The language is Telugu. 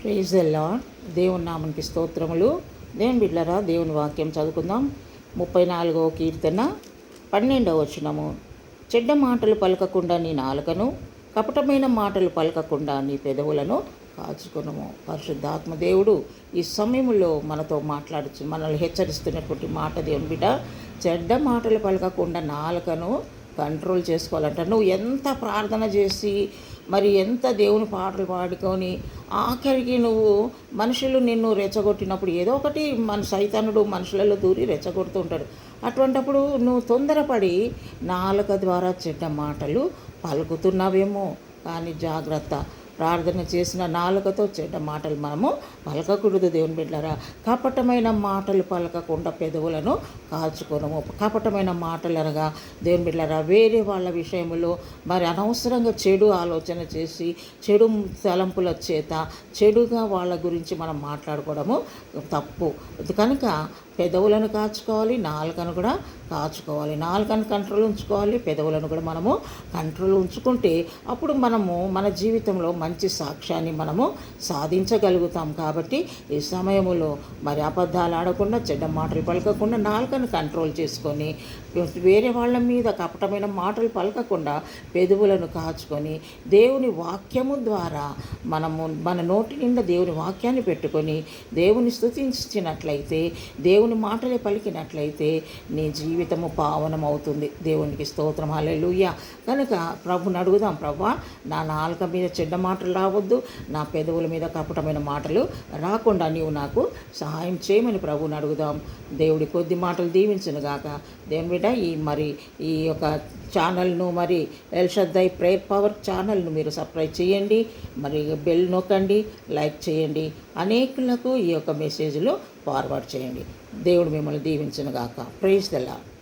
Praise the lord. దేవుని నామానికి స్తోత్రములు. దేవుని బిడ్డలారా, దేవుని వాక్యం చదువుకుందాం. 34వ కీర్తన 12వ వచనము. చెడ్డ మాటలు పలకకుండా నీ నాలుకను, కపటమైన మాటలు పలకకుండా నీ పెదవులను కాచుకొనుము. పరిశుద్ధాత్మ దేవుడు ఈ సమయంలో మనతో మాట్లాడుచు మనల్ని హెచ్చరిస్తున్నటువంటి మాట, దేవుని బిడ్డ, చెడ్డ మాటలు పలకకుండా నాలుకను కంట్రోల్ చేసుకోవాలంట. నువ్వు ఎంత ప్రార్థన చేసి మరి ఎంత దేవుని పాటలు పాడుకొని ఆఖరికి నువ్వు మనుషులు నిన్ను రెచ్చగొట్టినప్పుడు ఏదో ఒకటి మన సైతానుడు మనుషులలో దూరి రెచ్చగొడుతూ ఉంటాడు. అటువంటప్పుడు నువ్వు తొందరపడి నాలుక ద్వారా చెడ్డ మాటలు పలుకుతున్నావేమో. కానీ జాగ్రత్త, ప్రార్థన చేసిన నాలుకతో చెడ్డ మాటలు మనము పలకకూడదు. దేవుని బిడ్డలారా, కపటమైన మాటలు పలకకుండా పెదవులను కాచుకోనము. కపటమైన మాటలు అనగా దేవుని బిడ్డలారా, వేరే వాళ్ళ విషయంలో మరి అనవసరంగా చెడు ఆలోచన చేసి చెడు తలంపుల చేత చెడుగా వాళ్ళ గురించి మనం మాట్లాడుకోవడము తప్పు. కనుక పెదవులను కాచుకోవాలి, నాలుకను కూడా కాచుకోవాలి. నాలుకను కంట్రోల్ ఉంచుకోవాలి, పెదవులను కూడా మనము కంట్రోల్ ఉంచుకుంటే అప్పుడు మనము మన జీవితంలో మంచి సాక్ష్యాన్ని మనము సాధించగలుగుతాం. కాబట్టి ఈ సమయంలో మరి అబద్ధాలు ఆడకుండా, చెడ్డ మాటలు పలకకుండా నాలుకను కంట్రోల్ చేసుకొని వేరే వాళ్ళ మీద కపటమైన మాటలు పలకకుండా పెదవులను కాచుకొని దేవుని వాక్యము ద్వారా మనము మన నోటి నిండా దేవుని వాక్యాన్ని పెట్టుకొని దేవుని స్తుతించినట్లయితే, దేవుని మాటలే పలికినట్లయితే నీ జీవితము పావనం అవుతుంది. దేవునికి స్తోత్రం, హల్లెలూయా. కనుక ప్రభుని అడుగుదాం, ప్రభువా, నా నాలుక మీద చెడ్డ మాటలు రావద్దు, నా పెదవుల మీద కపటమైన మాటలు రాకుండా నీవు నాకు సహాయం చేయమని ప్రభుని అడుగుదాం. దేవుడి కొద్ది మాటలు దీవించునుగాక. దేవుని బిడ్డ, ఈ యొక్క ఛానల్ను మరి ఎల్ షద్దై ప్రేయర్ పవర్ ఛానల్ను మీరు సబ్స్క్రైబ్ చేయండి, మరి బెల్ నొక్కండి, లైక్ చేయండి, అనేకులకు ఈ యొక్క మెసేజ్లు ఫార్వర్డ్ చేయండి. దేవుడు మిమ్మల్ని దీవించునుగాక. Praise the lord.